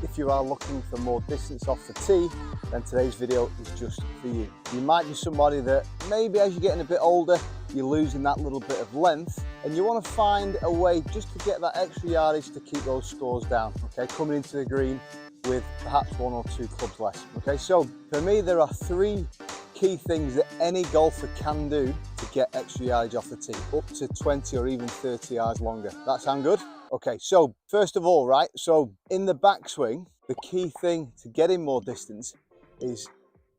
if you are looking for more distance off the tee, then today's video is just for you. You might be somebody that maybe as you're getting a bit older, you're losing that little bit of length and you want to find a way just to get that extra yardage to keep those scores down, okay, coming into the green with perhaps 1 or 2 clubs less. Okay, so for me there are 3 key things that any golfer can do to get extra yardage off the tee, up to 20 or even 30 yards longer. That sound good? Okay, so first of all, right, so in the backswing, the key thing to getting more distance is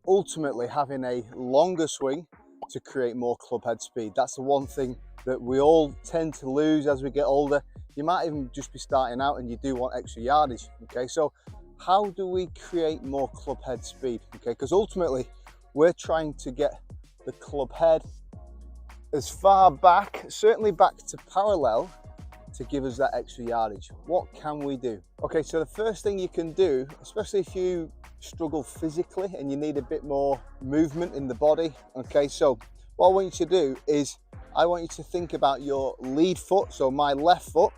ultimately having a longer swing to create more club head speed. That's the one thing that we all tend to lose as we get older. You might even just be starting out and you do want extra yardage. Okay, so how do we create more club head speed? Okay, because ultimately we're trying to get the club head as far back, certainly back to parallel, to give us that extra yardage. What can we do? Okay, so the first thing you can do, especially if you struggle physically and you need a bit more movement in the body, okay, so what I want you to do is I want you to think about your lead foot, so my left foot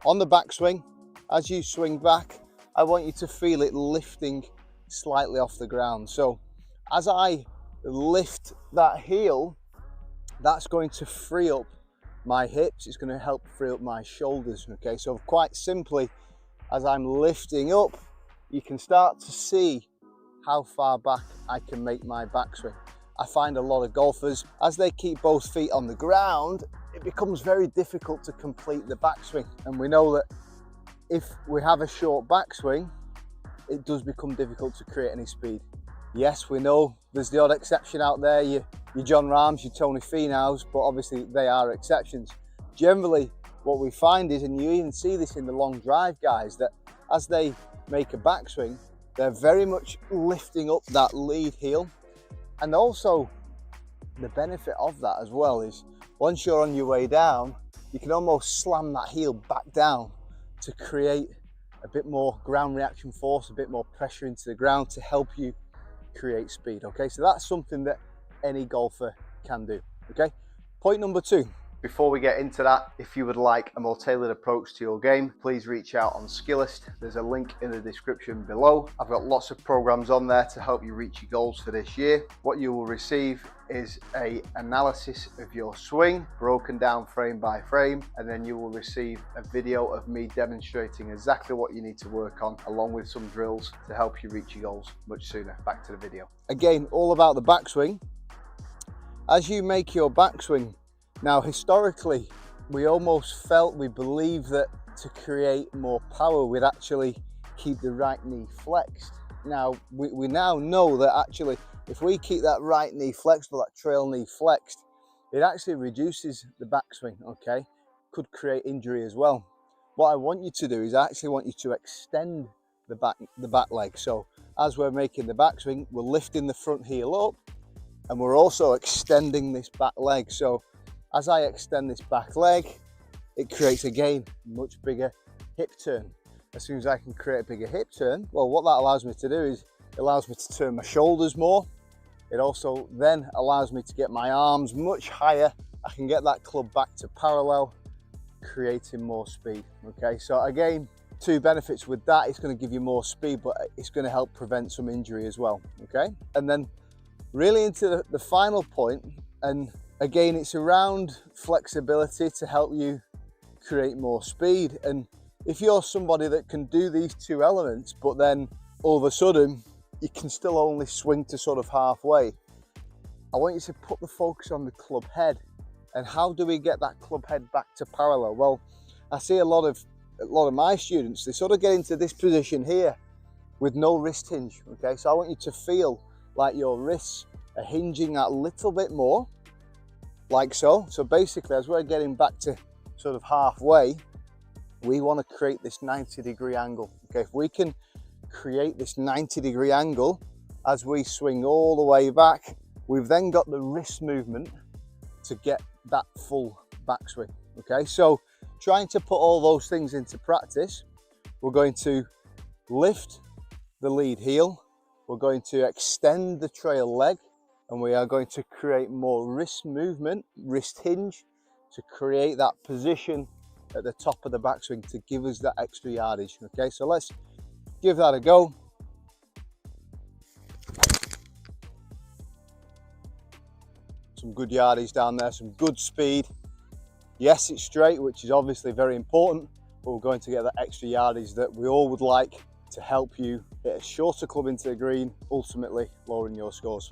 on the backswing. As you swing back, I want you to feel it lifting slightly off the ground. So as I lift that heel, that's going to free up my hips, it's going to help free up my shoulders. Okay, so quite simply, as I'm lifting up, you can start to see how far back I can make my backswing. I find a lot of golfers, as they keep both feet on the ground, it becomes very difficult to complete the backswing. And we know that if we have a short backswing, it does become difficult to create any speed. Yes, we know there's the odd exception out there, your John Rahms, your Tony Finau's, but obviously they are exceptions. Generally, what we find is, and you even see this in the long drive guys, that as they make a backswing, they're very much lifting up that lead heel. And also, the benefit of that as well is, once you're on your way down, you can almost slam that heel back down to create a bit more ground reaction force, a bit more pressure into the ground to help you create speed. Okay, so that's something that any golfer can do. Okay, point number 2. Before we get into that, if you would like a more tailored approach to your game, please reach out on Skillist. There's a link in the description below. I've got lots of programs on there to help you reach your goals for this year. What you will receive is an analysis of your swing, broken down frame by frame, and then you will receive a video of me demonstrating exactly what you need to work on, along with some drills to help you reach your goals much sooner. Back to the video. Again, all about the backswing. As you make your backswing, now historically, we believe that to create more power, we'd actually keep the right knee flexed. Now, we now know that actually, if we keep that right knee flexed, or that trail knee flexed, it actually reduces the backswing, okay? Could create injury as well. What I want you to do is I actually want you to extend the back leg. So as we're making the backswing, we're lifting the front heel up and we're also extending this back leg. So as I extend this back leg, it creates again much bigger hip turn. As soon as I can create a bigger hip turn, well, what that allows me to do is it allows me to turn my shoulders more. It also then allows me to get my arms much higher. I can get that club back to parallel, creating more speed. Okay, so again, 2 benefits with that. It's going to give you more speed, but it's going to help prevent some injury as well. Okay, and then really into the final point, and again, it's around flexibility to help you create more speed. And if you're somebody that can do these 2 elements, but then all of a sudden you can still only swing to sort of halfway, I want you to put the focus on the club head. And how do we get that club head back to parallel? Well, I see a lot of my students, they sort of get into this position here with no wrist hinge. Okay, so I want you to feel like your wrists are hinging a little bit more, like so. So basically, as we're getting back to sort of halfway, we want to create this 90-degree angle. Okay, if we can create this 90-degree angle as we swing all the way back, we've then got the wrist movement to get that full backswing. Okay, so trying to put all those things into practice, we're going to lift the lead heel, we're going to extend the trail leg, and we are going to create more wrist movement, wrist hinge, to create that position at the top of the backswing to give us that extra yardage. Okay, so let's give that a go. Some good yardies down there, some good speed. Yes, it's straight, which is obviously very important, but we're going to get that extra yardies that we all would like to help you hit a shorter club into the green, ultimately lowering your scores.